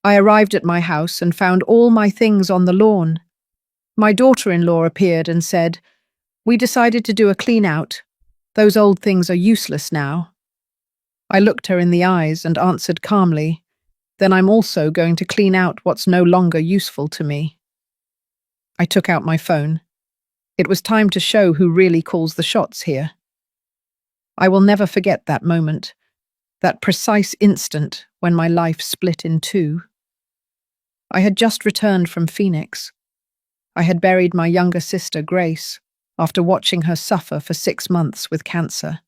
I arrived at my house and found all my things on the lawn. My daughter-in-law appeared and said, "We decided to do a clean-out. Those old things are useless now." I looked her in the eyes and answered calmly, "Then I'm also going to clean out what's no longer useful to me." I took out my phone. It was time to show who really calls the shots here. I will never forget that moment, that precise instant when my life split in two. I had just returned from Phoenix. I had buried my younger sister, Grace, after watching her suffer for 6 months with cancer.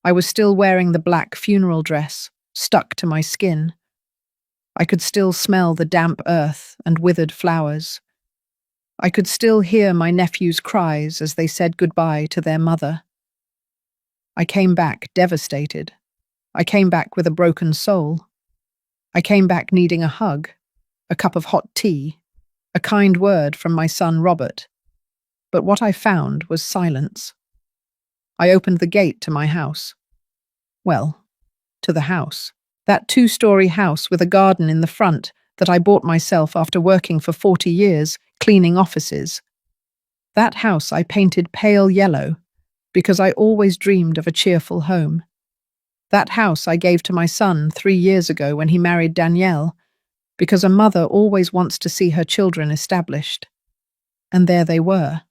I was still wearing the black funeral dress, stuck to my skin. I could still smell the damp earth and withered flowers. I could still hear my nephews' cries as they said goodbye to their mother. I came back devastated. I came back with a broken soul. I came back needing a hug, a cup of hot tea, a kind word from my son Robert. But what I found was silence. I opened the gate to my house. Well, to the house. That 2-story house with a garden in the front that I bought myself after working for 40 years, cleaning offices. That house I painted pale yellow because I always dreamed of a cheerful home. That house I gave to my son 3 years ago when he married Danielle, because a mother always wants to see her children established. And there they were.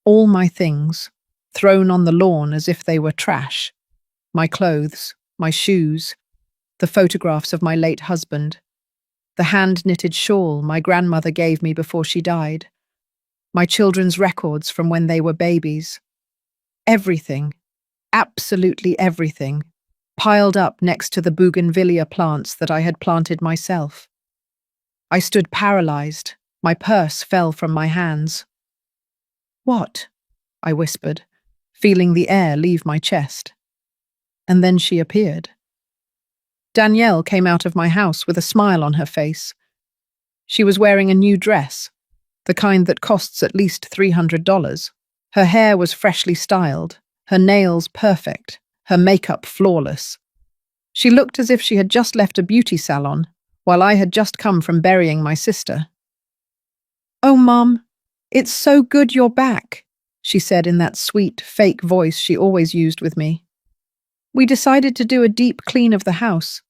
All my things, thrown on the lawn as if they were trash. My clothes, my shoes, the photographs of my late husband, the hand-knitted shawl my grandmother gave me before she died, my children's records from when they were babies. Everything, absolutely everything, piled up next to the bougainvillea plants that I had planted myself. I stood paralyzed. My purse fell from my hands. "What?" I whispered, feeling the air leave my chest. And then she appeared. Danielle came out of my house with a smile on her face. She was wearing a new dress, the kind that costs at least $300. Her hair was freshly styled, her nails perfect, her makeup flawless. She looked as if she had just left a beauty salon, while I had just come from burying my sister. "Oh, Mom, it's so good you're back," she said in that sweet, fake voice she always used with me. "We decided to do a deep clean of the house.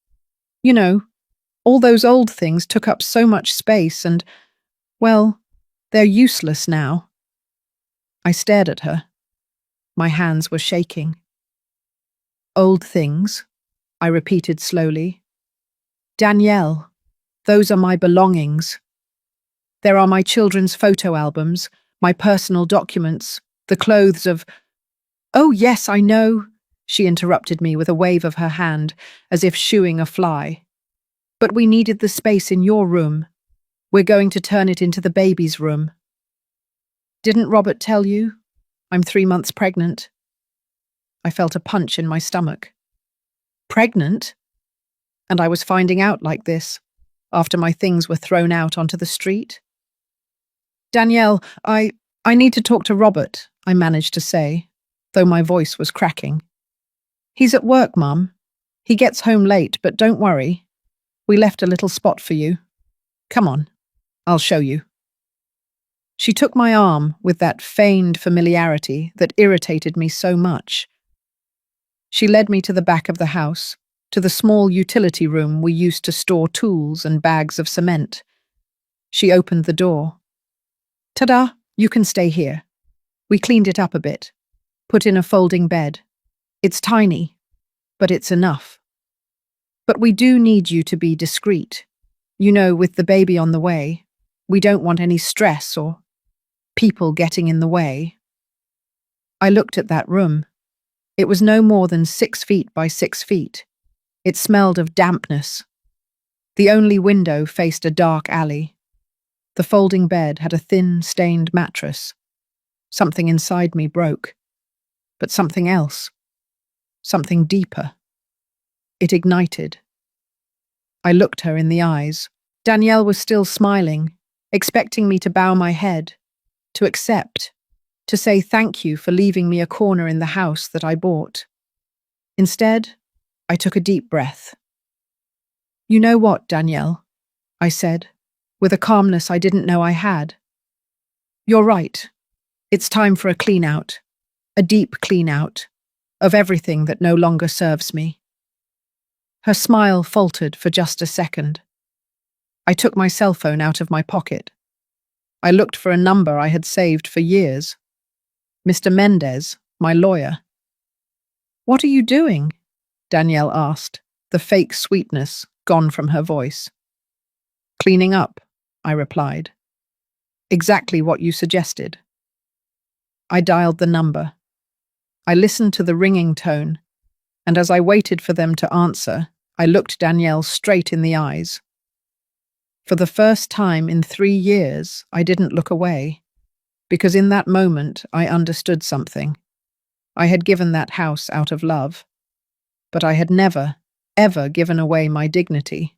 You know, all those old things took up so much space and, well, they're useless now." I stared at her. My hands were shaking. "Old things," I repeated slowly. "Danielle, those are my belongings. There are my children's photo albums, my personal documents, the clothes of—" "Oh, yes, I know," she interrupted me with a wave of her hand, as if shooing a fly. "But we needed the space in your room. We're going to turn it into the baby's room." "Didn't Robert tell you? I'm 3 months pregnant." I felt a punch in my stomach. Pregnant? And I was finding out like this, after my things were thrown out onto the street? "Danielle, I need to talk to Robert," I managed to say, though my voice was cracking. "He's at work, Mum. He gets home late, but don't worry. We left a little spot for you. Come on, I'll show you." She took my arm with that feigned familiarity that irritated me so much. She led me to the back of the house, to the small utility room we used to store tools and bags of cement. She opened the door. "Ta-da, you can stay here. We cleaned it up a bit, put in a folding bed. It's tiny, but it's enough. But we do need you to be discreet. You know, with the baby on the way, we don't want any stress or people getting in the way." I looked at that room. It was no more than 6 feet by 6 feet. It smelled of dampness. The only window faced a dark alley. The folding bed had a thin, stained mattress. Something inside me broke. But something else. Something deeper. It ignited. I looked her in the eyes. Danielle was still smiling, expecting me to bow my head, to accept, to say thank you for leaving me a corner in the house that I bought. Instead, I took a deep breath. "You know what, Danielle? I said, with a calmness I didn't know I had. You're right. It's time for a clean-out, a deep clean-out, of everything that no longer serves me. Her smile faltered for just a second. I took my cell phone out of my pocket. I looked for a number I had saved for years. Mr. Mendez, my lawyer. What are you doing? Danielle asked, the fake sweetness gone from her voice. Cleaning up, I replied. Exactly what you suggested. I dialed the number. I listened to the ringing tone, and as I waited for them to answer, I looked Danielle straight in the eyes. For the first time in 3 years, I didn't look away, because in that moment I understood something. I had given that house out of love, but I had never, ever given away my dignity.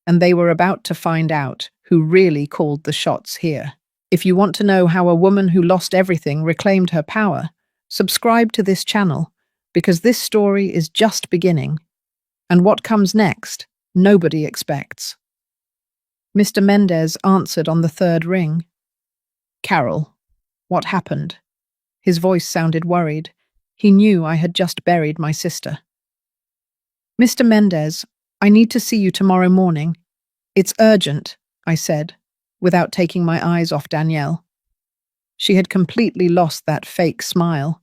And they were about to find out who really called the shots here. If you want to know how a woman who lost everything reclaimed her power, subscribe to this channel, because this story is just beginning. And what comes next, nobody expects. Mr. Mendez answered on the third ring. Carol, what happened? His voice sounded worried. He knew I had just buried my sister. Mr. Mendez, I need to see you tomorrow morning. It's urgent, I said, without taking my eyes off Danielle. She had completely lost that fake smile.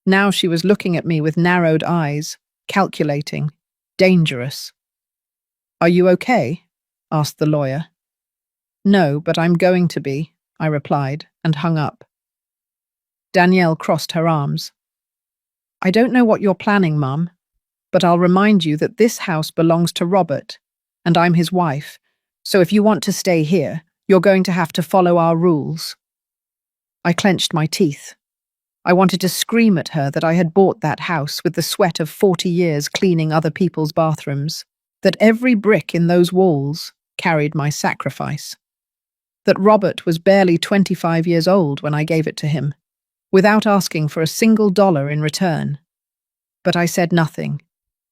Now she was looking at me with narrowed eyes, calculating, dangerous. Are you okay? Asked the lawyer. No, but I'm going to be, I replied, and hung up. Danielle crossed her arms. I don't know what you're planning, Mum, but I'll remind you that this house belongs to Robert, and I'm his wife, so if you want to stay here, you're going to have to follow our rules. I clenched my teeth. I wanted to scream at her that I had bought that house with the sweat of 40 years cleaning other people's bathrooms, that every brick in those walls carried my sacrifice, that Robert was barely 25 years old when I gave it to him, without asking for a single dollar in return. But I said nothing,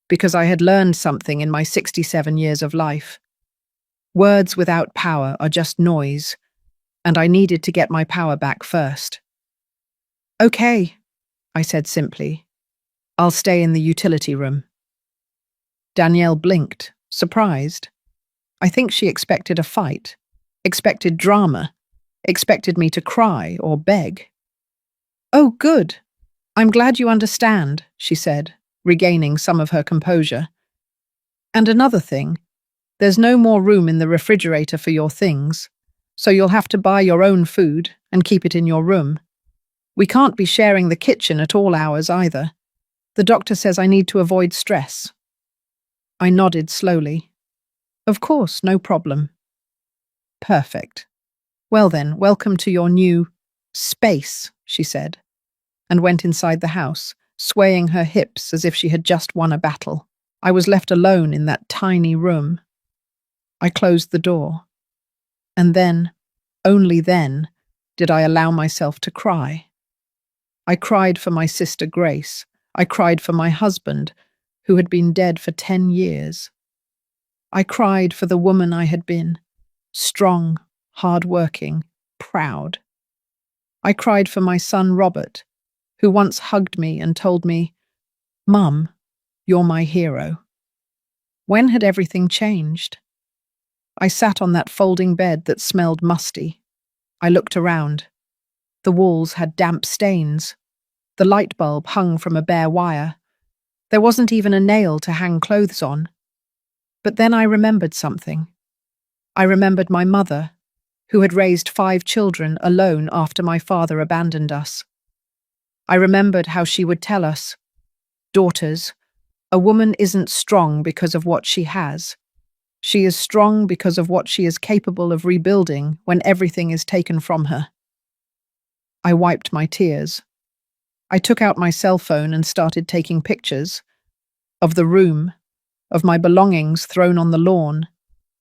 because I had learned something in my 67 years of life. Words without power are just noise, and I needed to get my power back first. Okay, I said simply. I'll stay in the utility room. Danielle blinked, surprised. I think she expected a fight, expected drama, expected me to cry or beg. Oh, good. I'm glad you understand, she said, regaining some of her composure. And another thing, there's no more room in the refrigerator for your things, so you'll have to buy your own food and keep it in your room. We can't be sharing the kitchen at all hours either. The doctor says I need to avoid stress. I nodded slowly. Of course, no problem. Perfect. Well then, welcome to your new space, she said, and went inside the house, swaying her hips as if she had just won a battle. I was left alone in that tiny room. I closed the door. And then, only then, did I allow myself to cry. I cried for my sister Grace. I cried for my husband, who had been dead for 10 years. I cried for the woman I had been, strong, hard-working, proud. I cried for my son Robert, who once hugged me and told me, Mum, you're my hero. When had everything changed? I sat on that folding bed that smelled musty. I looked around. The walls had damp stains. The light bulb hung from a bare wire. There wasn't even a nail to hang clothes on. But then I remembered something. I remembered my mother, who had raised 5 children alone after my father abandoned us. I remembered how she would tell us, daughters, a woman isn't strong because of what she has. She is strong because of what she is capable of rebuilding when everything is taken from her. I wiped my tears. I took out my cell phone and started taking pictures of the room, of my belongings thrown on the lawn,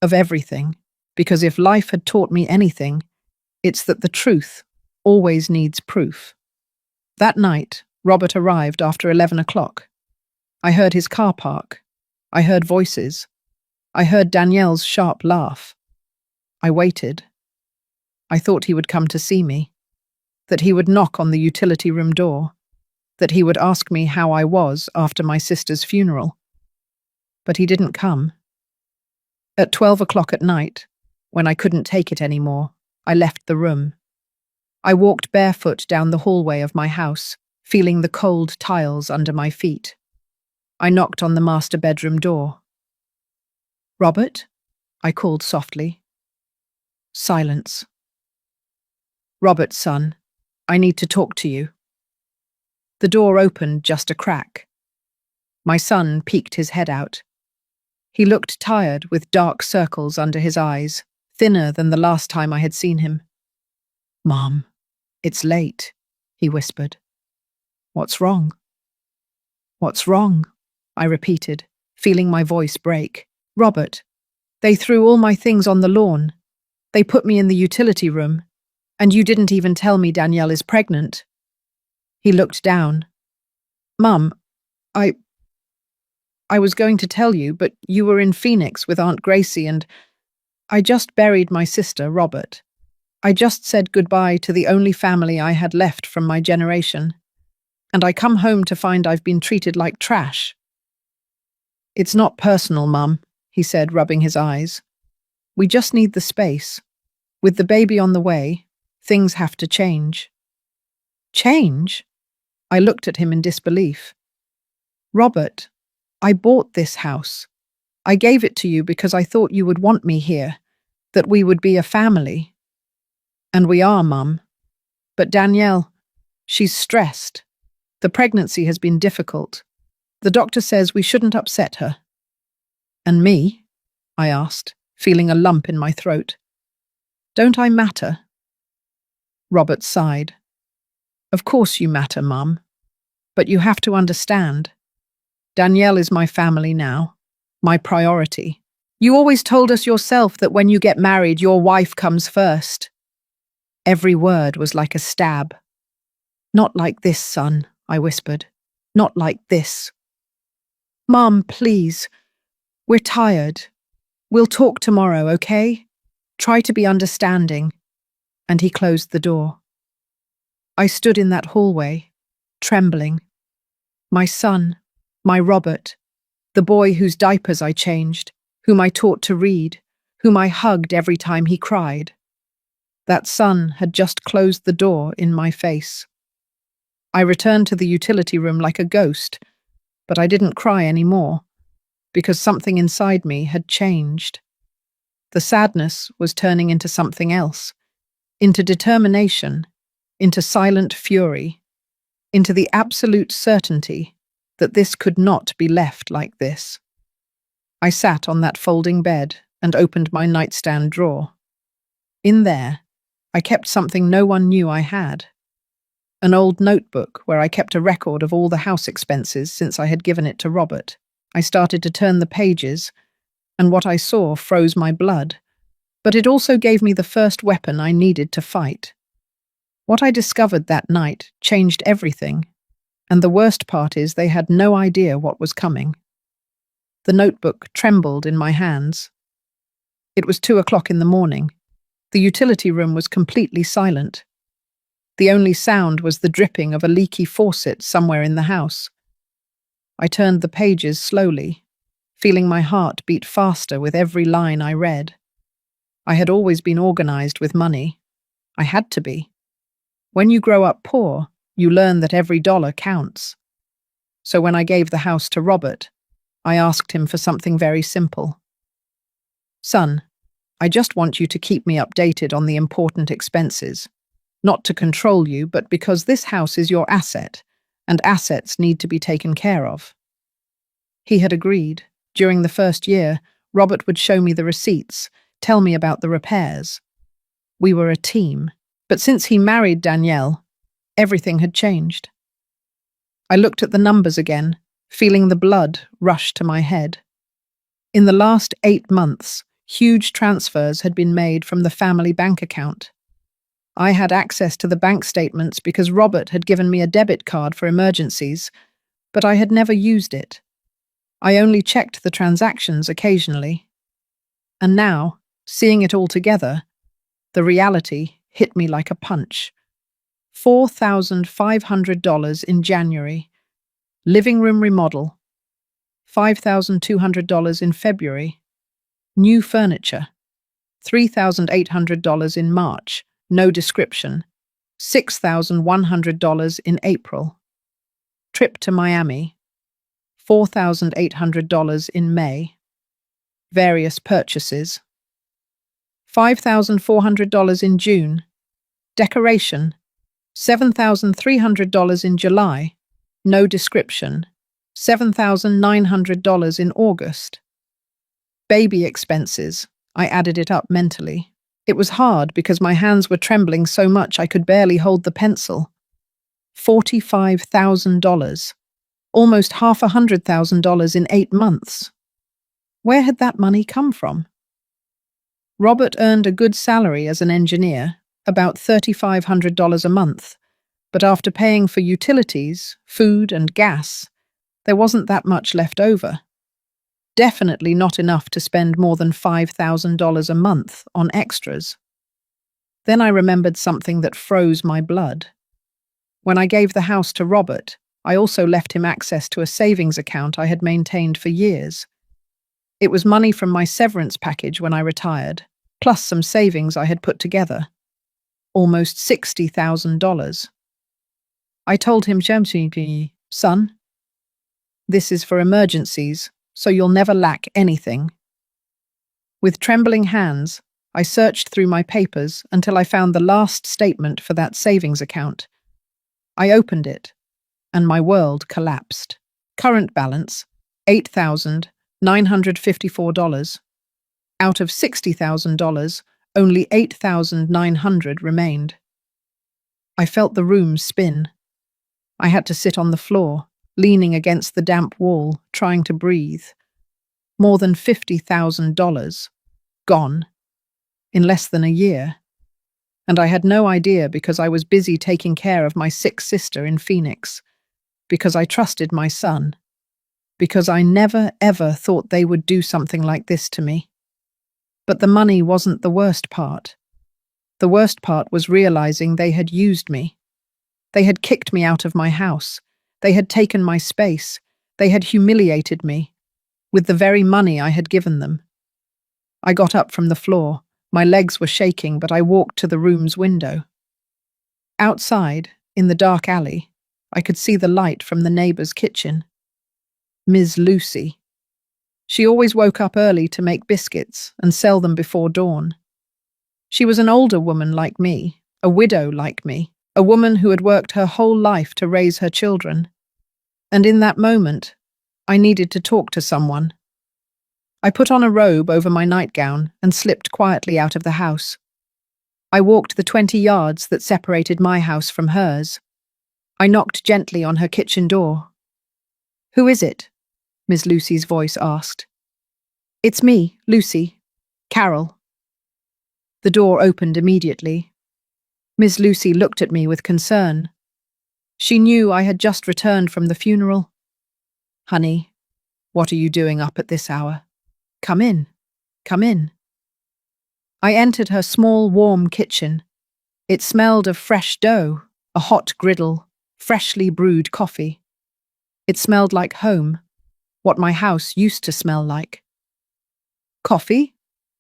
of everything, because if life had taught me anything, it's that the truth always needs proof. That night, Robert arrived after 11 o'clock. I heard his car park. I heard voices. I heard Danielle's sharp laugh. I waited. I thought he would come to see me, that he would knock on the utility room door, that he would ask me how I was after my sister's funeral. But he didn't come. At 12 o'clock at night, when I couldn't take it anymore, I left the room. I walked barefoot down the hallway of my house, feeling the cold tiles under my feet. I knocked on the master bedroom door. "Robert?" I called softly. Silence. "Robert, son, I need to talk to you." The door opened just a crack. My son peeked his head out. He looked tired, with dark circles under his eyes, thinner than the last time I had seen him. "Mom, it's late," he whispered. "What's wrong?" "What's wrong?" I repeated, feeling my voice break. "Robert, they threw all my things on the lawn. They put me in the utility room, and you didn't even tell me Danielle is pregnant." He looked down. "Mum, I was going to tell you, but you were in Phoenix with Aunt Gracie and I just buried my sister, Robert. I just said goodbye to the only family I had left from my generation. And I come home to find I've been treated like trash." "It's not personal, Mum," he said, rubbing his eyes. "We just need the space. With the baby on the way, things have to change." "Change?" I looked at him in disbelief. "Robert, I bought this house. I gave it to you because I thought you would want me here, that we would be a family." "And we are, Mum. But Danielle, she's stressed. The pregnancy has been difficult. The doctor says we shouldn't upset her." "And me?" I asked, feeling a lump in my throat. "Don't I matter?" Robert sighed. "Of course you matter, Mum. But you have to understand. Danielle is my family now, my priority. You always told us yourself that when you get married, your wife comes first." Every word was like a stab. "Not like this, son," I whispered. "Not like this." "Mum, please. We're tired. We'll talk tomorrow, okay? Try to be understanding." And he closed the door. I stood in that hallway, trembling. My son, my Robert, the boy whose diapers I changed, whom I taught to read, whom I hugged every time he cried. That son had just closed the door in my face. I returned to the utility room like a ghost, but I didn't cry anymore, because something inside me had changed. The sadness was turning into something else, into determination, into silent fury, into the absolute certainty that this could not be left like this. I sat on that folding bed and opened my nightstand drawer. In there, I kept something no one knew I had. An old notebook where I kept a record of all the house expenses since I had given it to Robert. I started to turn the pages, and what I saw froze my blood, but it also gave me the first weapon I needed to fight. What I discovered that night changed everything, and the worst part is they had no idea what was coming. The notebook trembled in my hands. It was 2 o'clock in the morning. The utility room was completely silent. The only sound was the dripping of a leaky faucet somewhere in the house. I turned the pages slowly, feeling my heart beat faster with every line I read. I had always been organized with money. I had to be. When you grow up poor, you learn that every dollar counts. So when I gave the house to Robert, I asked him for something very simple. "Son, I just want you to keep me updated on the important expenses. Not to control you, but because this house is your asset, and assets need to be taken care of." He had agreed. During the first year, Robert would show me the receipts, tell me about the repairs. We were a team, but since he married Danielle, everything had changed. I looked at the numbers again, feeling the blood rush to my head. In the last 8 months, huge transfers had been made from the family bank account. I had access to the bank statements because Robert had given me a debit card for emergencies, but I had never used it. I only checked the transactions occasionally. And now, seeing it all together, the reality hit me like a punch. $4,500 in January. Living room remodel. $5,200 in February. New furniture. $3,800 in March. No description. $6,100 in April. Trip to Miami. $4,800 in May. Various purchases. $5,400 in June. Decoration. $7,300 in July. No description. $7,900 in August. Baby expenses. I added it up mentally. It was hard because my hands were trembling so much I could barely hold the pencil. $45,000. Almost $500,000 in 8 months. Where had that money come from? Robert earned a good salary as an engineer, about $3,500 a month, but after paying for utilities, food and gas, there wasn't that much left over. Definitely not enough to spend more than $5,000 a month on extras. Then I remembered something that froze my blood. When I gave the house to Robert, I also left him access to a savings account I had maintained for years. It was money from my severance package when I retired, plus some savings I had put together. Almost $60,000. I told him, son, this is for emergencies, so you'll never lack anything. With trembling hands, I searched through my papers until I found the last statement for that savings account. I opened it, and my world collapsed. Current balance, $8,954. Out of $60,000, only $8,900 remained. I felt the room spin. I had to sit on the floor, leaning against the damp wall, trying to breathe. More than $50,000. Gone. In less than a year. And I had no idea because I was busy taking care of my sick sister in Phoenix. Because I trusted my son. Because I never, ever thought they would do something like this to me. But the money wasn't the worst part. The worst part was realizing they had used me. They had kicked me out of my house. They had taken my space. They had humiliated me. With the very money I had given them. I got up from the floor. My legs were shaking, but I walked to the room's window. Outside, in the dark alley, I could see the light from the neighbour's kitchen. Ms. Lucy. She always woke up early to make biscuits and sell them before dawn. She was an older woman like me, a widow like me, a woman who had worked her whole life to raise her children. And in that moment, I needed to talk to someone. I put on a robe over my nightgown and slipped quietly out of the house. I walked the 20 yards that separated my house from hers. I knocked gently on her kitchen door. "Who is it?" Miss Lucy's voice asked. "It's me, Lucy. Carol." The door opened immediately. Miss Lucy looked at me with concern. She knew I had just returned from the funeral. "Honey, what are you doing up at this hour? Come in, come in." I entered her small, warm kitchen. It smelled of fresh dough, a hot griddle, freshly brewed coffee. It smelled like home, what my house used to smell like. "Coffee?"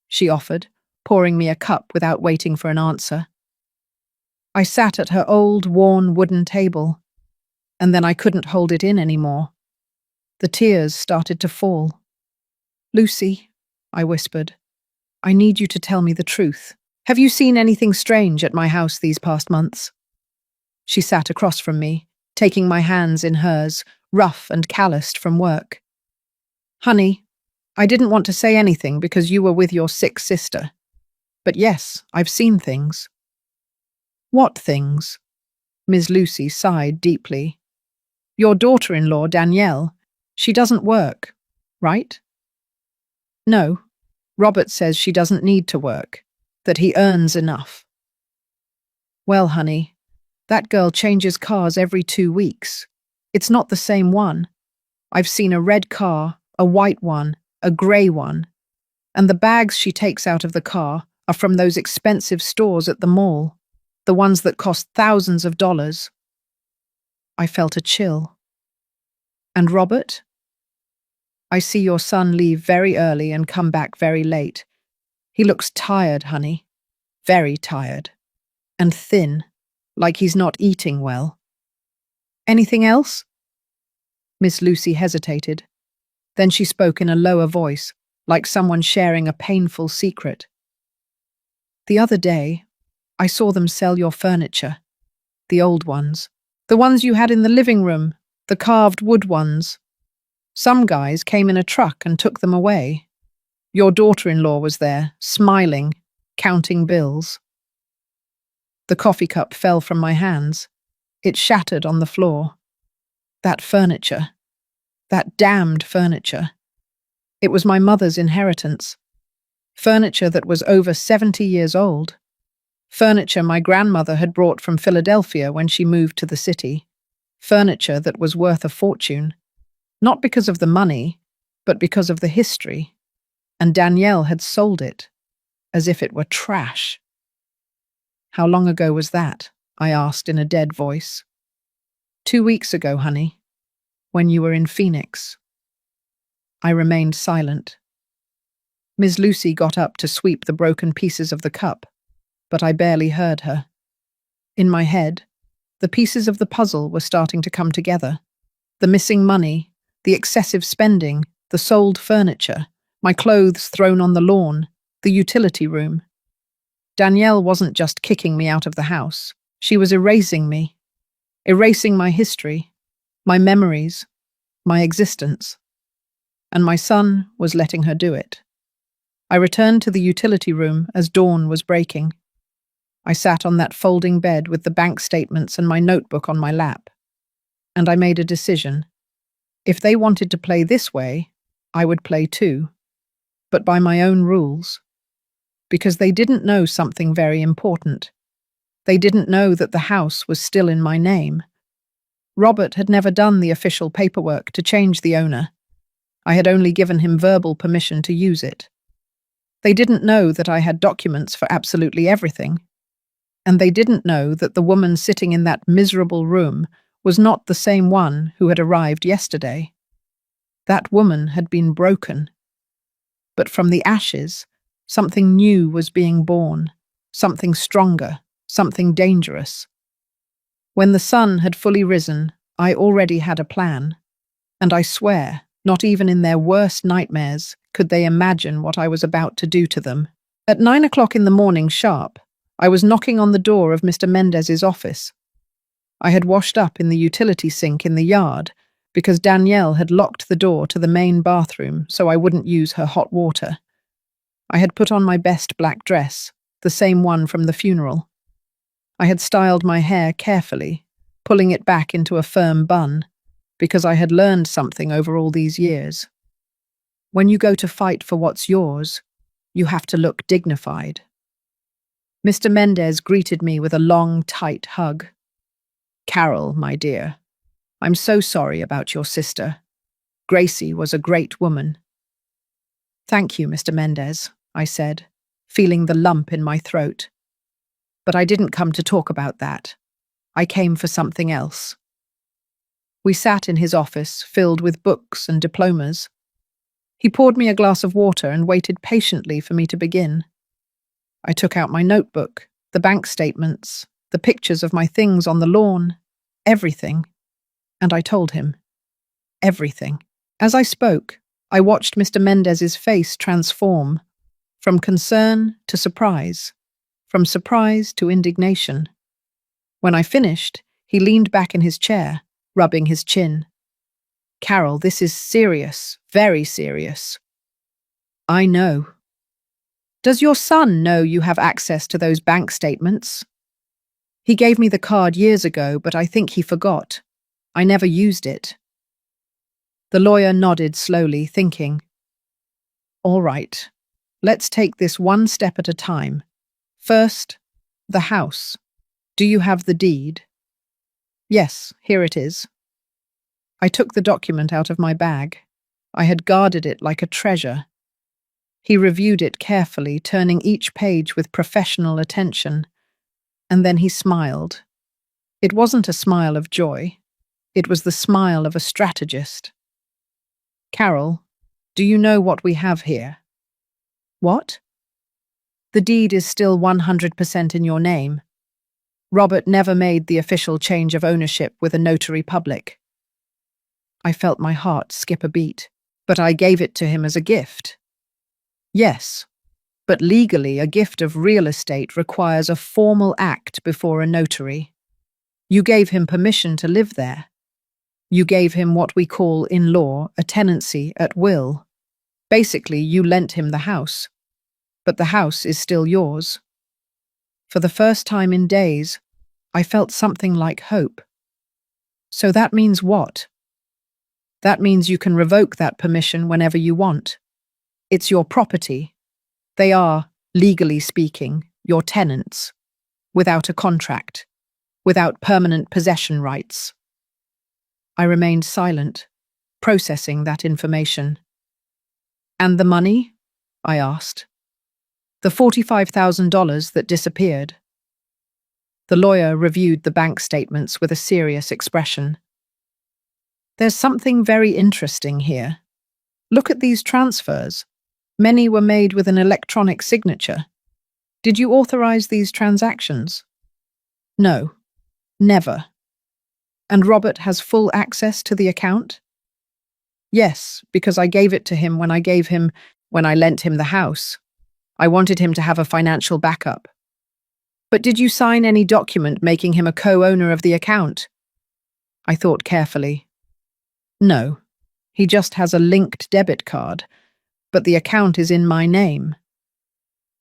she offered, pouring me a cup without waiting for an answer. I sat at her old, worn wooden table, and then I couldn't hold it in anymore. The tears started to fall. "Lucy," I whispered, "I need you to tell me the truth. Have you seen anything strange at my house these past months?" She sat across from me, taking my hands in hers, rough and calloused from work. "Honey, I didn't want to say anything because you were with your sick sister. But yes, I've seen things." "What things?" Miss Lucy sighed deeply. "Your daughter-in-law, Danielle, she doesn't work, right?" "No. Robert says she doesn't need to work, that he earns enough." "Well, honey, that girl changes cars every 2 weeks. It's not the same one. I've seen a red car, a white one, a grey one. And the bags she takes out of the car are from those expensive stores at the mall, the ones that cost thousands of dollars. I felt a chill. And Robert? I see your son leave very early and come back very late. He looks tired, honey. Very tired. And thin, like he's not eating well. Anything else? Miss Lucy hesitated. Then she spoke in a lower voice, like someone sharing a painful secret. The other day, I saw them sell your furniture. The old ones. The ones you had in the living room, the carved wood ones. Some guys came in a truck and took them away. Your daughter-in-law was there, smiling, counting bills. The coffee cup fell from my hands. It shattered on the floor. That furniture. That damned furniture. It was my mother's inheritance. Furniture that was over 70 years old. Furniture my grandmother had brought from Philadelphia when she moved to the city. Furniture that was worth a fortune. Not because of the money, but because of the history. And Danielle had sold it, as if it were trash. How long ago was that? I asked in a dead voice. 2 weeks ago, honey, when you were in Phoenix. I remained silent. Miss Lucy got up to sweep the broken pieces of the cup, but I barely heard her. In my head, the pieces of the puzzle were starting to come together. The missing money, the excessive spending, the sold furniture, my clothes thrown on the lawn, the utility room. Danielle wasn't just kicking me out of the house. She was erasing me. Erasing my history, my memories, my existence. And my son was letting her do it. I returned to the utility room as dawn was breaking. I sat on that folding bed with the bank statements and my notebook on my lap. And I made a decision. If they wanted to play this way, I would play too. But by my own rules. Because they didn't know something very important. They didn't know that the house was still in my name. Robert had never done the official paperwork to change the owner. I had only given him verbal permission to use it. They didn't know that I had documents for absolutely everything. And they didn't know that the woman sitting in that miserable room was not the same one who had arrived yesterday. That woman had been broken. But from the ashes, something new was being born, something stronger, something dangerous. When the sun had fully risen, I already had a plan. And I swear, not even in their worst nightmares could they imagine what I was about to do to them. At 9 o'clock in the morning sharp, I was knocking on the door of Mr. Mendez's office. I had washed up in the utility sink in the yard because Danielle had locked the door to the main bathroom so I wouldn't use her hot water. I had put on my best black dress, the same one from the funeral. I had styled my hair carefully, pulling it back into a firm bun, because I had learned something over all these years. When you go to fight for what's yours, you have to look dignified. Mr. Mendez greeted me with a long, tight hug. Carol, my dear, I'm so sorry about your sister. Gracie was a great woman. Thank you, Mr. Mendez, I said, feeling the lump in my throat. But I didn't come to talk about that. I came for something else. We sat in his office, filled with books and diplomas. He poured me a glass of water and waited patiently for me to begin. I took out my notebook, the bank statements, the pictures of my things on the lawn, everything. And I told him. Everything. As I spoke, I watched Mr. Mendez's face transform, from concern to surprise, from surprise to indignation. When I finished, he leaned back in his chair, rubbing his chin. Carol, this is serious, very serious. I know. Does your son know you have access to those bank statements? He gave me the card years ago, but I think he forgot. I never used it. The lawyer nodded slowly, thinking. All right, let's take this one step at a time. First, the house. Do you have the deed? Yes, here it is. I took the document out of my bag. I had guarded it like a treasure. He reviewed it carefully, turning each page with professional attention, and then he smiled. It wasn't a smile of joy. It was the smile of a strategist. Carol, do you know what we have here? What? The deed is still 100% in your name. Robert never made the official change of ownership with a notary public. I felt my heart skip a beat, but I gave it to him as a gift. Yes, but legally a gift of real estate requires a formal act before a notary. You gave him permission to live there. You gave him what we call in law a tenancy at will. Basically, you lent him the house, but the house is still yours. For the first time in days, I felt something like hope. So that means what? That means you can revoke that permission whenever you want. It's your property. They are, legally speaking, your tenants, without a contract, without permanent possession rights. I remained silent, processing that information. And the money? I asked. The $45,000 that disappeared. The lawyer reviewed the bank statements with a serious expression. There's something very interesting here. Look at these transfers. Many were made with an electronic signature. Did you authorize these transactions? No, never. And Robert has full access to the account? Yes, because I gave it to him when I lent him the house. I wanted him to have a financial backup. But did you sign any document making him a co-owner of the account? I thought carefully. No, he just has a linked debit card, but the account is in my name.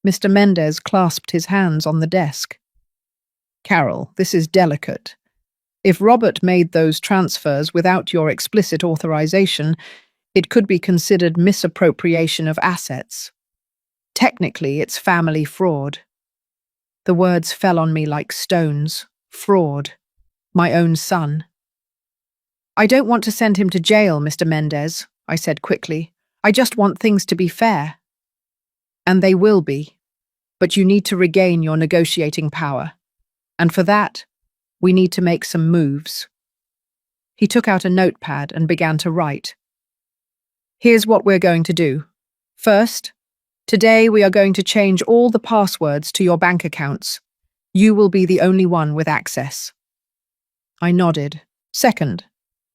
Mr. Mendez clasped his hands on the desk. Carol, this is delicate. If Robert made those transfers without your explicit authorization, it could be considered misappropriation of assets. Technically, it's family fraud. The words fell on me like stones. Fraud. My own son. I don't want to send him to jail, Mr. Mendez, I said quickly. I just want things to be fair. And they will be. But you need to regain your negotiating power. And for that, we need to make some moves. He took out a notepad and began to write. Here's what we're going to do. First, today we are going to change all the passwords to your bank accounts. You will be the only one with access. I nodded. Second,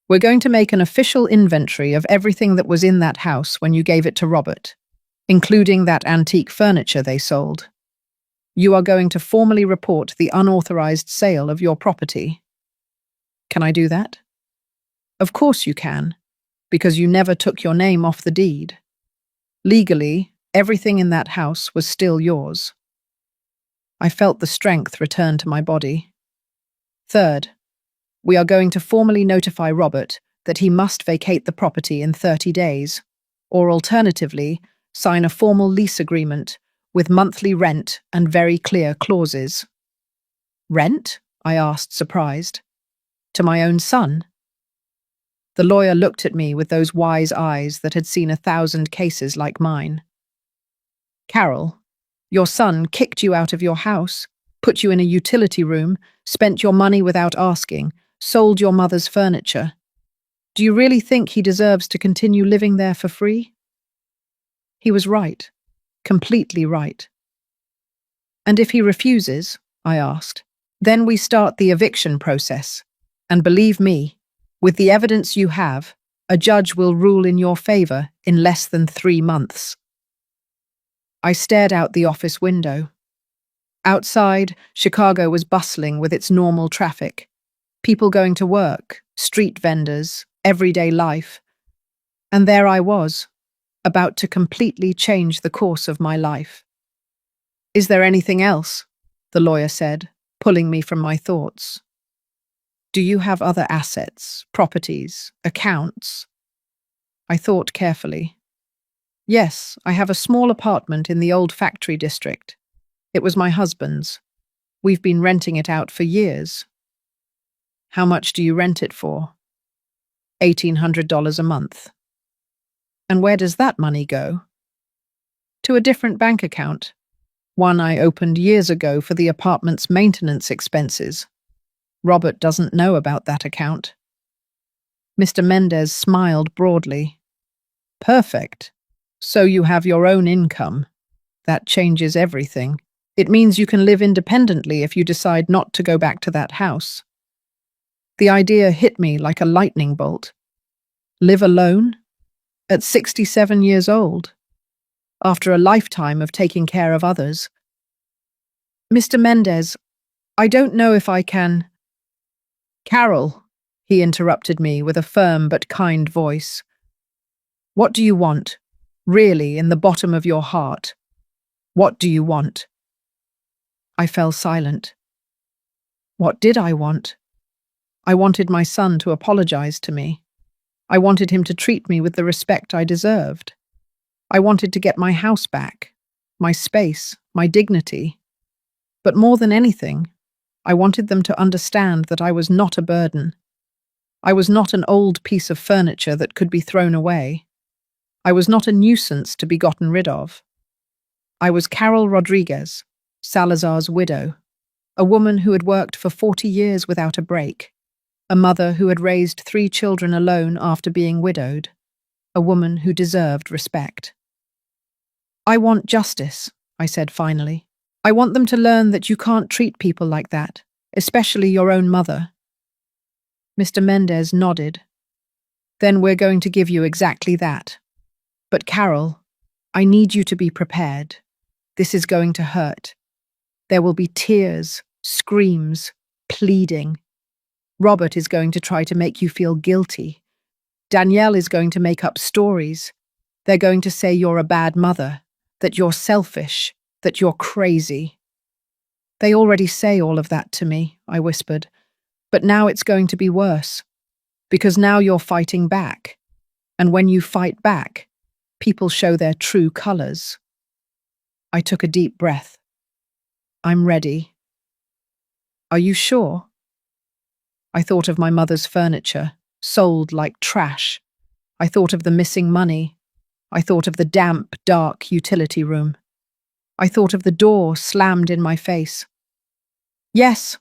we're going to make an official inventory of everything that was in that house when you gave it to Robert, including that antique furniture they sold. You are going to formally report the unauthorized sale of your property. Can I do that? Of course you can, because you never took your name off the deed. Legally, everything in that house was still yours. I felt the strength return to my body. Third, we are going to formally notify Robert that he must vacate the property in 30 days, or alternatively, sign a formal lease agreement with monthly rent and very clear clauses. Rent? I asked, surprised. To my own son? The lawyer looked at me with those wise eyes that had seen 1,000 cases like mine. Carol, your son kicked you out of your house, put you in a utility room, spent your money without asking, sold your mother's furniture. Do you really think he deserves to continue living there for free? He was right. Completely right. And if he refuses, I asked, then we start the eviction process. And believe me, with the evidence you have, a judge will rule in your favor in less than 3 months. I stared out the office window. Outside, Chicago was bustling with its normal traffic. People going to work, street vendors, everyday life. And there I was, about to completely change the course of my life. Is there anything else? The lawyer said, pulling me from my thoughts. Do you have other assets, properties, accounts? I thought carefully. Yes, I have a small apartment in the old factory district. It was my husband's. We've been renting it out for years. How much do you rent it for? $1,800 a month. And where does that money go? To a different bank account, one I opened years ago for the apartment's maintenance expenses. Robert doesn't know about that account. Mr. Mendez smiled broadly. Perfect. So you have your own income. That changes everything. It means you can live independently if you decide not to go back to that house. The idea hit me like a lightning bolt. Live alone? At 67 years old? After a lifetime of taking care of others? Mr. Mendez, I don't know if I can. Carol, he interrupted me with a firm but kind voice. What do you want? Really, in the bottom of your heart? What do you want? I fell silent. What did I want? I wanted my son to apologize to me. I wanted him to treat me with the respect I deserved. I wanted to get my house back, my space, my dignity. But more than anything, I wanted them to understand that I was not a burden. I was not an old piece of furniture that could be thrown away. I was not a nuisance to be gotten rid of. I was Carol Rodriguez, Salazar's widow, a woman who had worked for 40 years without a break, a mother who had raised 3 children alone after being widowed, a woman who deserved respect. I want justice, I said finally. I want them to learn that you can't treat people like that, especially your own mother. Mr. Mendez nodded. Then we're going to give you exactly that. But Carol, I need you to be prepared. This is going to hurt. There will be tears, screams, pleading. Robert is going to try to make you feel guilty. Danielle is going to make up stories. They're going to say you're a bad mother, that you're selfish, that you're crazy. They already say all of that to me, I whispered. But now it's going to be worse. Because now you're fighting back. And when you fight back, people show their true colors. I took a deep breath. I'm ready. Are you sure? I thought of my mother's furniture, sold like trash. I thought of the missing money. I thought of the damp, dark utility room. I thought of the door slammed in my face. Yes,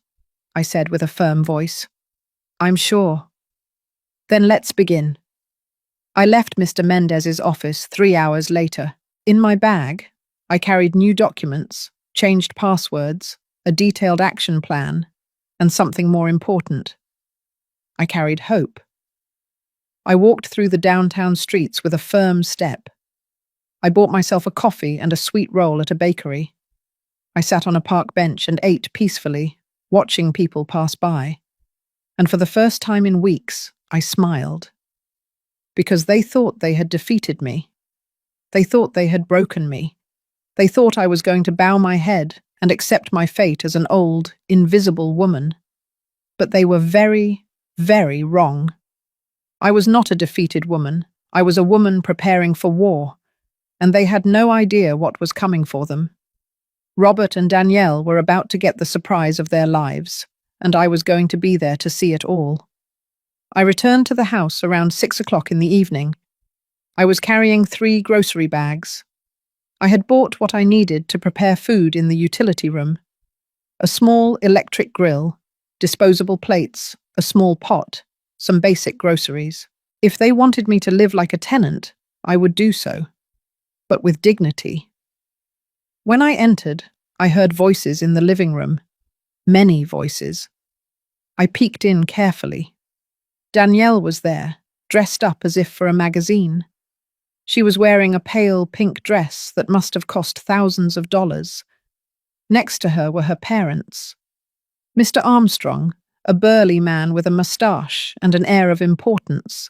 I said with a firm voice. I'm sure. Then let's begin. I left Mr. Mendez's office 3 hours later. In my bag, I carried new documents, changed passwords, a detailed action plan, and something more important. I carried hope. I walked through the downtown streets with a firm step. I bought myself a coffee and a sweet roll at a bakery. I sat on a park bench and ate peacefully, watching people pass by. And for the first time in weeks, I smiled. Because they thought they had defeated me. They thought they had broken me. They thought I was going to bow my head and accept my fate as an old, invisible woman. But they were very, very wrong. I was not a defeated woman. I was a woman preparing for war, and they had no idea what was coming for them. Robert and Danielle were about to get the surprise of their lives, and I was going to be there to see it all. I returned to the house around 6 o'clock in the evening. I was carrying 3 grocery bags. I had bought what I needed to prepare food in the utility room. A small electric grill, disposable plates, a small pot, some basic groceries. If they wanted me to live like a tenant, I would do so, but with dignity. When I entered, I heard voices in the living room. Many voices. I peeked in carefully. Danielle was there, dressed up as if for a magazine. She was wearing a pale pink dress that must have cost thousands of dollars. Next to her were her parents. Mr. Armstrong, a burly man with a moustache and an air of importance,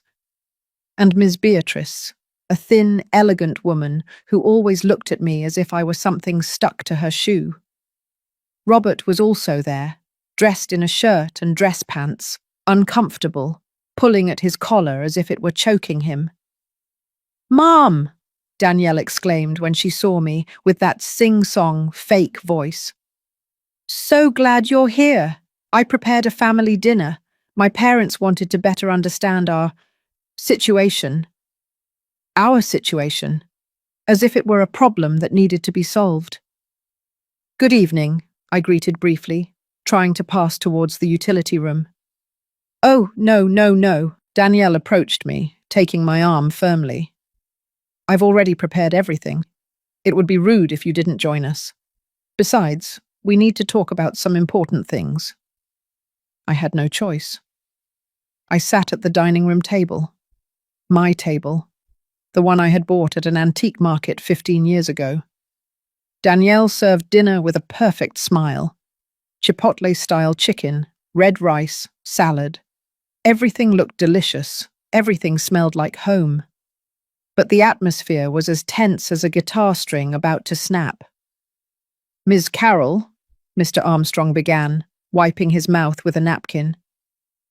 and Miss Beatrice, a thin, elegant woman who always looked at me as if I were something stuck to her shoe. Robert was also there, dressed in a shirt and dress pants, uncomfortable, pulling at his collar as if it were choking him. "Mom!" Danielle exclaimed when she saw me with that sing-song, fake voice. "So glad you're here. I prepared a family dinner. My parents wanted to better understand our situation." "Our situation?" as if it were a problem that needed to be solved. "Good evening," I greeted briefly, trying to pass towards the utility room. "Oh, no, no, no," Danielle approached me, taking my arm firmly. "I've already prepared everything. It would be rude if you didn't join us. Besides, we need to talk about some important things." I had no choice. I sat at the dining room table. My table. The one I had bought at an antique market 15 years ago. Danielle served dinner with a perfect smile. Chipotle-style chicken, red rice, salad. Everything looked delicious. Everything smelled like home. But the atmosphere was as tense as a guitar string about to snap. "Ms. Carroll," Mr. Armstrong began, wiping his mouth with a napkin,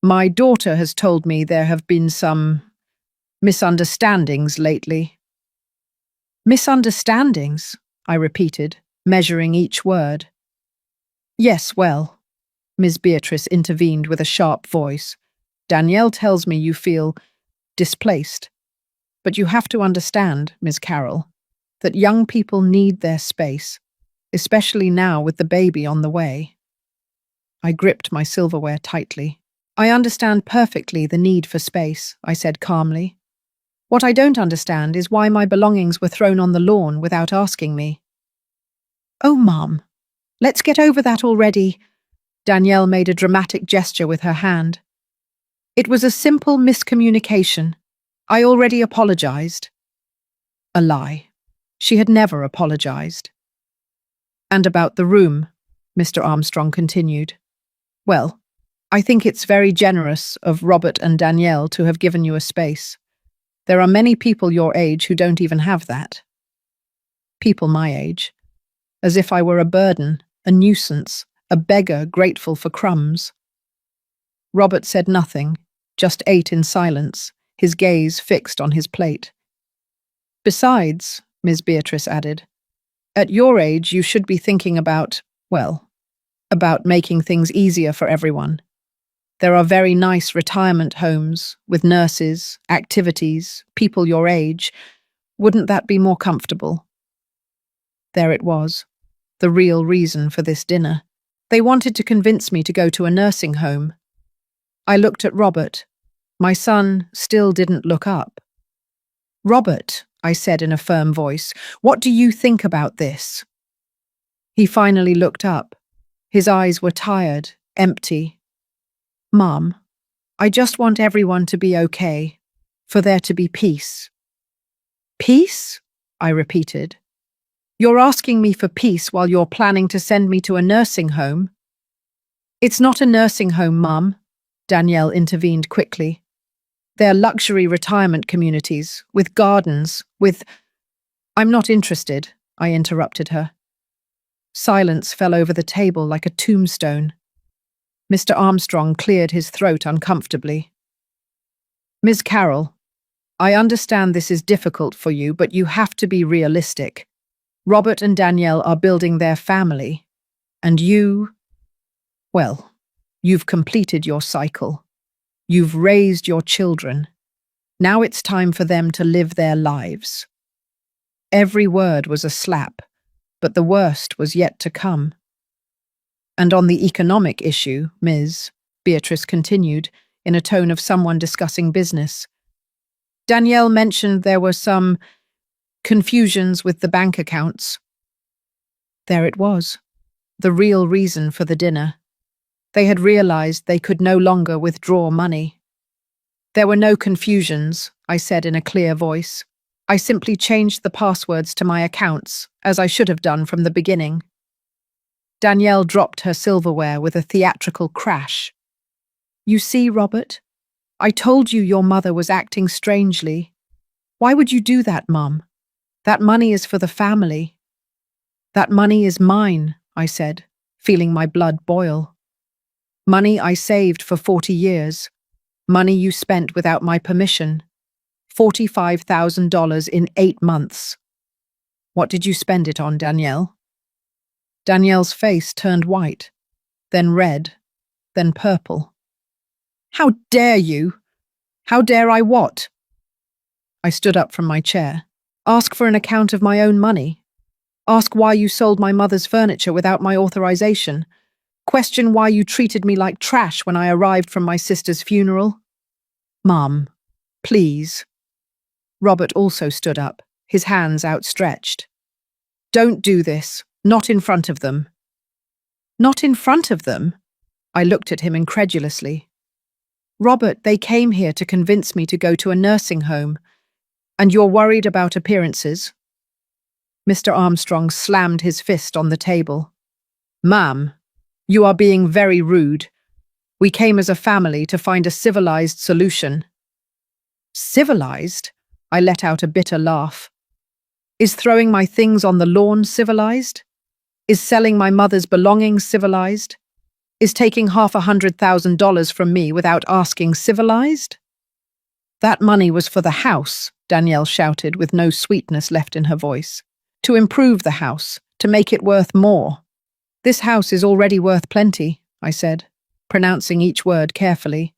"my daughter has told me there have been some misunderstandings lately." "Misunderstandings?" I repeated, measuring each word. "Yes, well," Ms. Beatrice intervened with a sharp voice. "Danielle tells me you feel displaced. But you have to understand, Ms. Carroll, that young people need their space, especially now with the baby on the way." I gripped my silverware tightly. "I understand perfectly the need for space," I said calmly. "What I don't understand is why my belongings were thrown on the lawn without asking me." "Oh, Mom, let's get over that already." Danielle made a dramatic gesture with her hand. "It was a simple miscommunication. I already apologized." A lie. She had never apologized. "And about the room," Mr. Armstrong continued. "Well, I think it's very generous of Robert and Danielle to have given you a space. There are many people your age who don't even have that." People my age. As if I were a burden, a nuisance, a beggar grateful for crumbs. Robert said nothing, just ate in silence, his gaze fixed on his plate. "Besides," Ms. Beatrice added, "at your age you should be thinking about, well, about making things easier for everyone. There are very nice retirement homes with nurses, activities, people your age. Wouldn't that be more comfortable?" There it was, the real reason for this dinner. They wanted to convince me to go to a nursing home. I looked at Robert. My son still didn't look up. "Robert," I said in a firm voice, "what do you think about this?" He finally looked up. His eyes were tired, empty. "Mom, I just want everyone to be okay, for there to be peace." "Peace?" I repeated. "You're asking me for peace while you're planning to send me to a nursing home?" "It's not a nursing home, Mum," Danielle intervened quickly. "They're luxury retirement communities, with gardens, with—" "I'm not interested," I interrupted her. Silence fell over the table like a tombstone. Mr. Armstrong cleared his throat uncomfortably. "Ms. Carroll, I understand this is difficult for you, but you have to be realistic. Robert and Danielle are building their family, and you, well, you've completed your cycle. You've raised your children. Now it's time for them to live their lives." Every word was a slap, but the worst was yet to come. "And on the economic issue, Ms., Beatrice continued, in a tone of someone discussing business. Danielle mentioned there were some confusions with the bank accounts." There it was, the real reason for the dinner. They had realized they could no longer withdraw money. "There were no confusions," I said in a clear voice. "I simply changed the passwords to my accounts, as I should have done from the beginning." Danielle dropped her silverware with a theatrical crash. "You see, Robert? I told you your mother was acting strangely. Why would you do that, Mum? That money is for the family." "That money is mine," I said, feeling my blood boil. "Money I saved for 40 years. Money you spent without my permission. $45,000 in 8 months. What did you spend it on, Danielle?" Danielle's face turned white, then red, then purple. "How dare you? How dare I what?" I stood up from my chair. Ask for an account of my own money. Ask why you sold my mother's furniture without my authorization. Question why you treated me like trash when I arrived from my sister's funeral. Mum, please. Robert also stood up, his hands outstretched. Don't do this. Not in front of them. Not in front of them? I looked at him incredulously. Robert, they came here to convince me to go to a nursing home. And you're worried about appearances? Mr. Armstrong slammed his fist on the table. Ma'am, you are being very rude. We came as a family to find a civilized solution. Civilized? I let out a bitter laugh. Is throwing my things on the lawn civilized? Is selling my mother's belongings civilized? Is taking $500,000 from me without asking civilized? That money was for the house, Danielle shouted with no sweetness left in her voice. To improve the house, to make it worth more. This house is already worth plenty, I said, pronouncing each word carefully.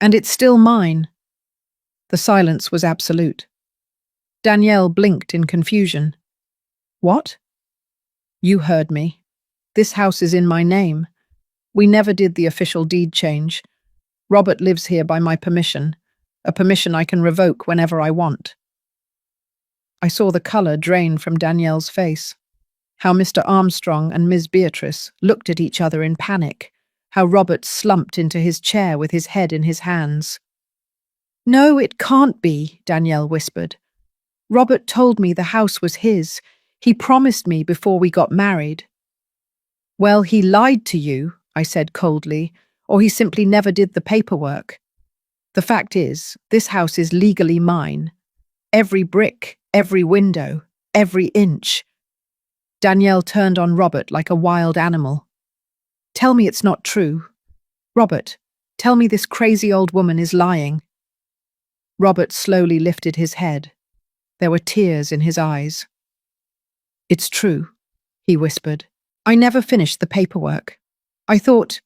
And it's still mine. The silence was absolute. Danielle blinked in confusion. What? You heard me. This house is in my name. We never did the official deed change. Robert lives here by my permission, a permission I can revoke whenever I want. I saw the colour drain from Danielle's face, how Mr. Armstrong and Ms. Beatrice looked at each other in panic, how Robert slumped into his chair with his head in his hands. No, it can't be, Danielle whispered. Robert told me the house was his. He promised me before we got married. Well, he lied to you, I said coldly, or he simply never did the paperwork. The fact is, this house is legally mine. Every brick, every window, every inch. Danielle turned on Robert like a wild animal. Tell me it's not true. Robert, tell me this crazy old woman is lying. Robert slowly lifted his head. There were tears in his eyes. It's true, he whispered. I never finished the paperwork. I thought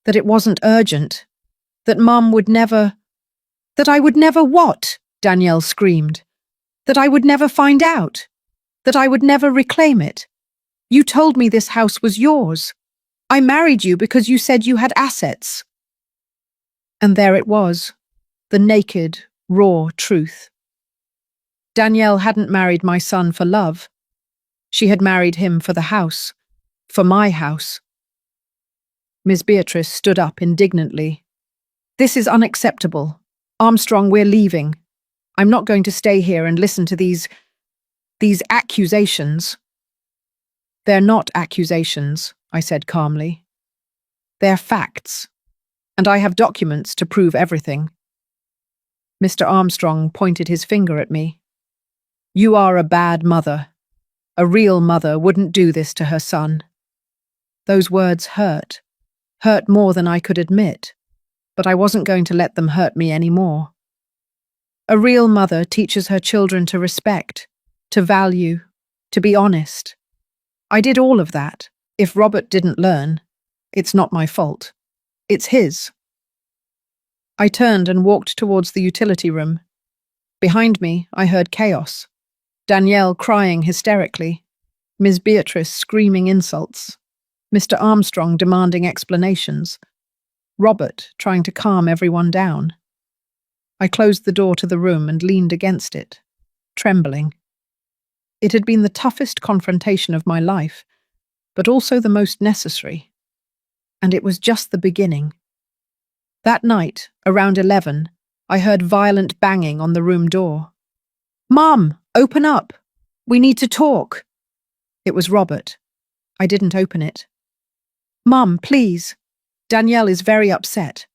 that it wasn't urgent, that Mum would never... That I would never what? Danielle screamed. That I would never find out. That I would never reclaim it. You told me this house was yours. I married you because you said you had assets. And there it was, the naked, raw truth. Danielle hadn't married my son for love. She had married him for the house, for my house. Miss Beatrice stood up indignantly. This is unacceptable. Armstrong, we're leaving. I'm not going to stay here and listen to these accusations. They're not accusations, I said calmly. They're facts, and I have documents to prove everything. Mr. Armstrong pointed his finger at me. You are a bad mother. A real mother wouldn't do this to her son. Those words hurt more than I could admit, but I wasn't going to let them hurt me anymore. A real mother teaches her children to respect, to value, to be honest. I did all of that. If Robert didn't learn, it's not my fault. It's his. I turned and walked towards the utility room. Behind me, I heard chaos. Danielle crying hysterically, Ms. Beatrice screaming insults, Mr. Armstrong demanding explanations, Robert trying to calm everyone down. I closed the door to the room and leaned against it, trembling. It had been the toughest confrontation of my life, but also the most necessary. And it was just the beginning. That night, around 11, I heard violent banging on the room door. Mum, open up. We need to talk. It was Robert. I didn't open it. Mum, please. Danielle is very upset.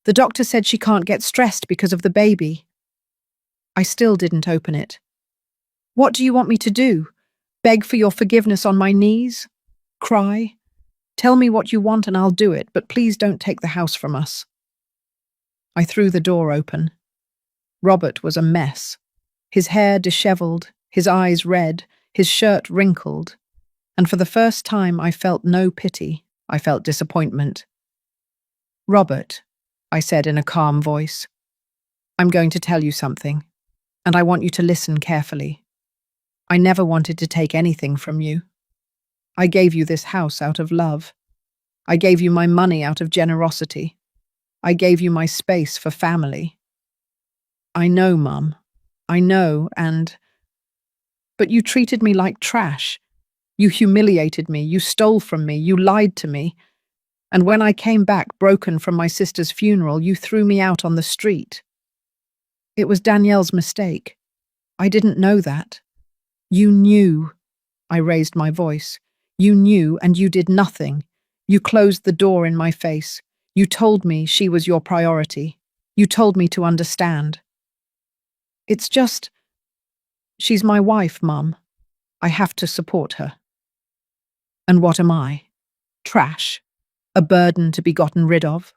The doctor said she can't get stressed because of the baby. I still didn't open it. What do you want me to do? Beg for your forgiveness on my knees? Cry? Tell me what you want and I'll do it, but please don't take the house from us. I threw the door open. Robert was a mess. His hair dishevelled, his eyes red, his shirt wrinkled. And for the first time I felt no pity. I felt disappointment. Robert, I said in a calm voice, I'm going to tell you something, and I want you to listen carefully. I never wanted to take anything from you. I gave you this house out of love. I gave you my money out of generosity. I gave you my space for family. I know, Mum. I know, But you treated me like trash. You humiliated me, you stole from me, you lied to me. And when I came back broken from my sister's funeral, you threw me out on the street. It was Danielle's mistake. I didn't know that. You knew. I raised my voice. You knew, and you did nothing. You closed the door in my face. You told me she was your priority. You told me to understand. It's just, she's my wife, Mum. I have to support her. And what am I? Trash? A burden to be gotten rid of?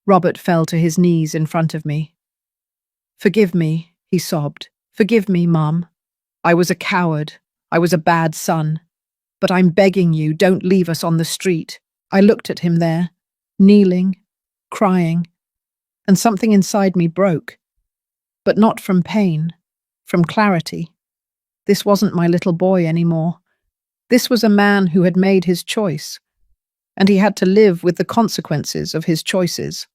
Robert fell to his knees in front of me. Forgive me, he sobbed. Forgive me, Mum. I was a coward. I was a bad son. But I'm begging you, don't leave us on the street. I looked at him there, kneeling, crying, and something inside me broke. But not from pain, from clarity. This wasn't my little boy anymore. This was a man who had made his choice, and he had to live with the consequences of his choices.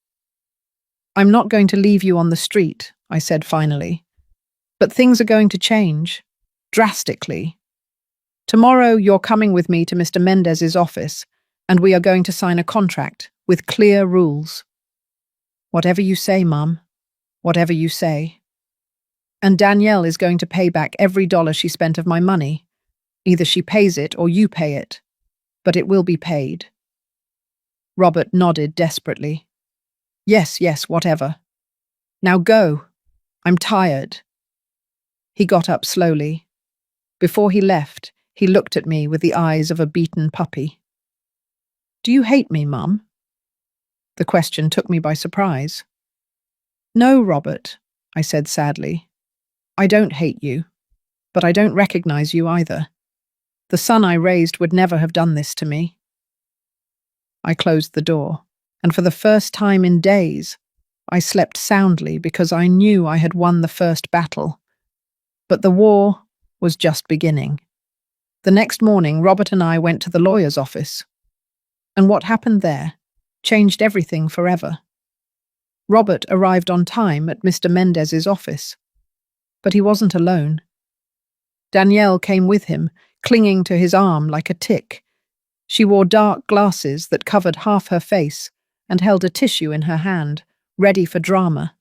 I'm not going to leave you on the street, I said finally. But things are going to change, drastically. Tomorrow you're coming with me to Mr. Mendez's office, and we are going to sign a contract with clear rules. Whatever you say, Mum, whatever you say. And Danielle is going to pay back every dollar she spent of my money. Either she pays it or you pay it, but it will be paid. Robert nodded desperately. Yes, yes, whatever. Now go. I'm tired. He got up slowly. Before he left, he looked at me with the eyes of a beaten puppy. Do you hate me, Mum? The question took me by surprise. No, Robert, I said sadly. I don't hate you, but I don't recognize you either. The son I raised would never have done this to me. I closed the door, and for the first time in days, I slept soundly because I knew I had won the first battle. But the war was just beginning. The next morning, Robert and I went to the lawyer's office. And what happened there changed everything forever. Robert arrived on time at Mr. Mendez's office. But he wasn't alone. Danielle came with him, clinging to his arm like a tick. She wore dark glasses that covered half her face and held a tissue in her hand, ready for drama.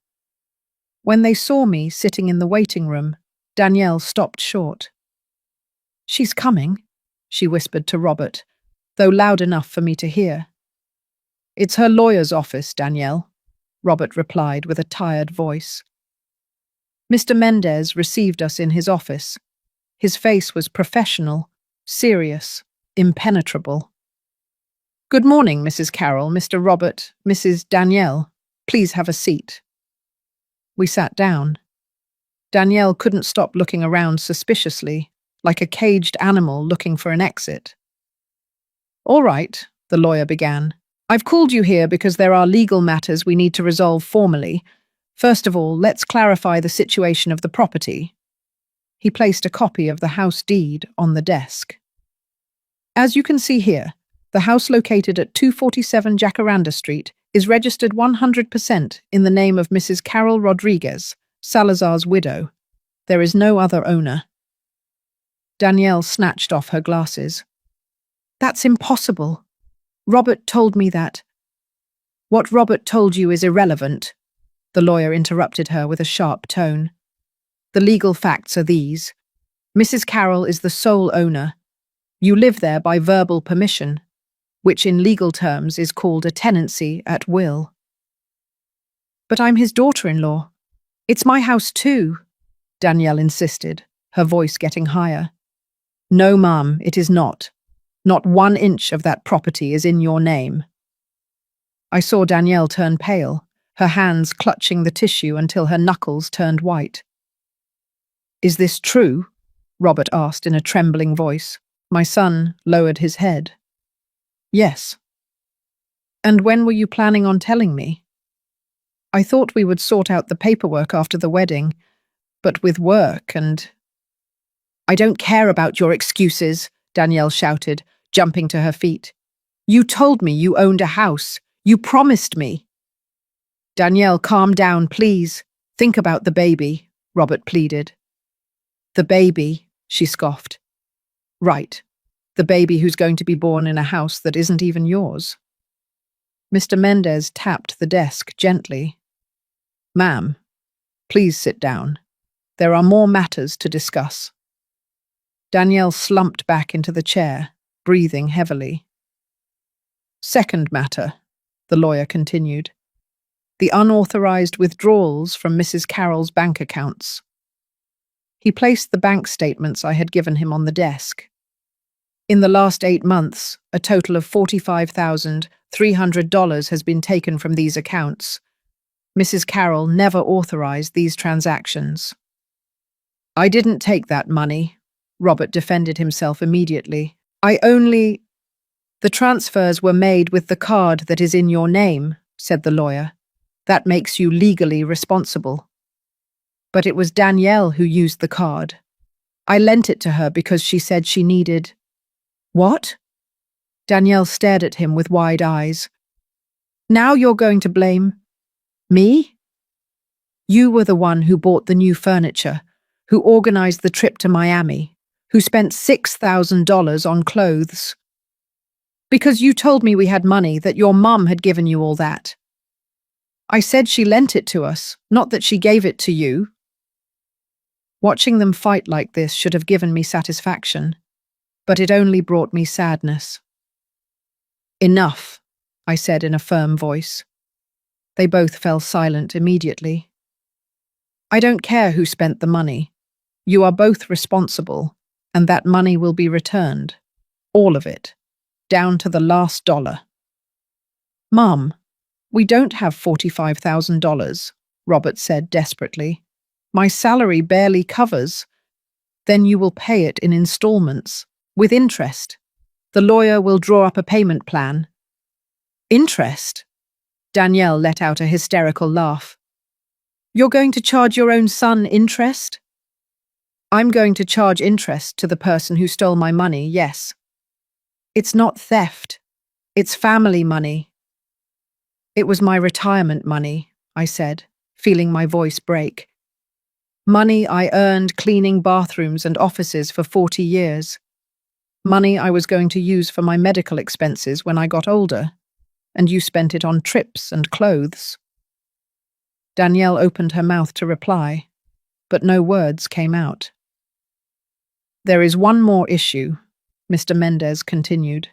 When they saw me sitting in the waiting room, Danielle stopped short. She's coming, she whispered to Robert, though loud enough for me to hear. It's her lawyer's office, Danielle, Robert replied with a tired voice. Mr. Mendez received us in his office. His face was professional, serious, impenetrable. Good morning, Mrs. Carroll, Mr. Robert, Mrs. Danielle. Please have a seat. We sat down. Danielle couldn't stop looking around suspiciously, like a caged animal looking for an exit. All right, the lawyer began. I've called you here because there are legal matters we need to resolve formally. First of all, let's clarify the situation of the property. He placed a copy of the house deed on the desk. As you can see here, the house located at 247 Jacaranda Street is registered 100% in the name of Mrs. Carol Rodriguez, Salazar's widow. There is no other owner. Danielle snatched off her glasses. That's impossible. Robert told me that. What Robert told you is irrelevant, the lawyer interrupted her with a sharp tone. The legal facts are these. Mrs. Carroll is the sole owner. You live there by verbal permission, which in legal terms is called a tenancy at will. But I'm his daughter-in-law. It's my house too, Danielle insisted, her voice getting higher. No, ma'am, it is not. Not 1 inch of that property is in your name. I saw Danielle turn pale, her hands clutching the tissue until her knuckles turned white. Is this true? Robert asked in a trembling voice. My son lowered his head. Yes. And when were you planning on telling me? I thought we would sort out the paperwork after the wedding, but with work and... I don't care about your excuses, Danielle shouted, jumping to her feet. You told me you owned a house. You promised me. Danielle, calm down, please. Think about the baby, Robert pleaded. The baby, she scoffed. Right. The baby who's going to be born in a house that isn't even yours. Mr. Mendez tapped the desk gently. Ma'am, please sit down. There are more matters to discuss. Danielle slumped back into the chair, breathing heavily. Second matter, the lawyer continued. The unauthorized withdrawals from Mrs. Carroll's bank accounts. He placed the bank statements I had given him on the desk. In the last 8 months, a total of $45,300 has been taken from these accounts. Mrs. Carroll never authorized these transactions. I didn't take that money, Robert defended himself immediately. The transfers were made with the card that is in your name, said the lawyer. That makes you legally responsible. But it was Danielle who used the card. I lent it to her because she said she needed... What? Danielle stared at him with wide eyes. Now you're going to blame... me? You were the one who bought the new furniture, who organized the trip to Miami, who spent $6,000 on clothes. Because you told me we had money, that your mum had given you all that. I said she lent it to us, not that she gave it to you. Watching them fight like this should have given me satisfaction, but it only brought me sadness. Enough, I said in a firm voice. They both fell silent immediately. I don't care who spent the money. You are both responsible, and that money will be returned. All of it. Down to the last dollar. Mum, we don't have $45,000, Robert said desperately. My salary barely covers. Then you will pay it in installments, with interest. The lawyer will draw up a payment plan. Interest? Danielle let out a hysterical laugh. You're going to charge your own son interest? I'm going to charge interest to the person who stole my money, yes. It's not theft. It's family money. It was my retirement money, I said, feeling my voice break. Money I earned cleaning bathrooms and offices for 40 years. Money I was going to use for my medical expenses when I got older, and you spent it on trips and clothes. Danielle opened her mouth to reply, but no words came out. There is one more issue, Mr. Mendez continued.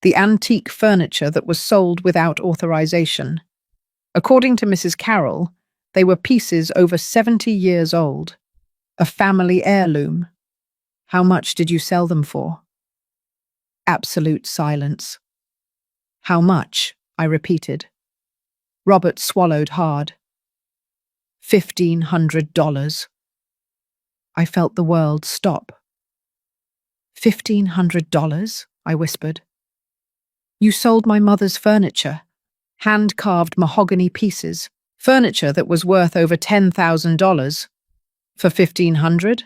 The antique furniture that was sold without authorization. According to Mrs. Carroll, they were pieces over 70 years old. A family heirloom. How much did you sell them for? Absolute silence. How much? I repeated. Robert swallowed hard. $1,500. I felt the world stop. $1,500? I whispered. You sold my mother's furniture, hand-carved mahogany pieces, furniture that was worth over $10,000, for $1,500?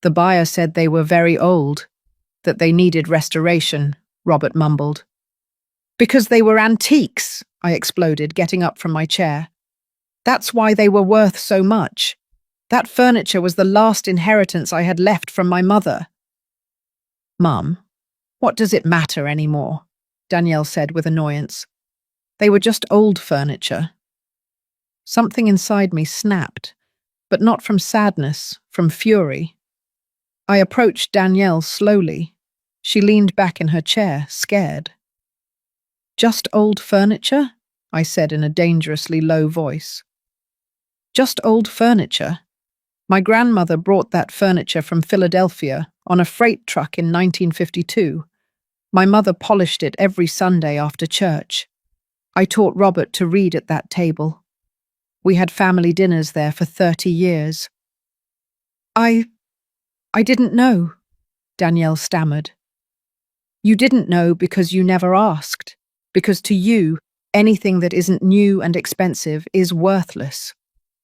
The buyer said they were very old, that they needed restoration, Robert mumbled. Because they were antiques, I exploded, getting up from my chair. That's why they were worth so much. That furniture was the last inheritance I had left from my mother. Mum, what does it matter anymore? Danielle said with annoyance. They were just old furniture. Something inside me snapped, but not from sadness, from fury. I approached Danielle slowly. She leaned back in her chair, scared. Just old furniture? I said in a dangerously low voice. Just old furniture? My grandmother brought that furniture from Philadelphia on a freight truck in 1952. My mother polished it every Sunday after church. I taught Robert to read at that table. We had family dinners there for 30 years. I didn't know, Danielle stammered. You didn't know because you never asked, because to you, anything that isn't new and expensive is worthless,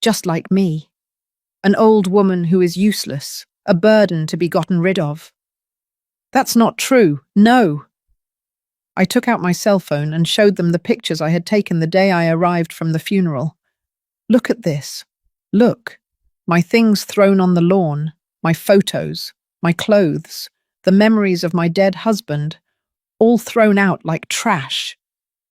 just like me. An old woman who is useless, a burden to be gotten rid of. That's not true. No. I took out my cell phone and showed them the pictures I had taken the day I arrived from the funeral. Look at this. Look. My things thrown on the lawn, my photos, my clothes, the memories of my dead husband, all thrown out like trash.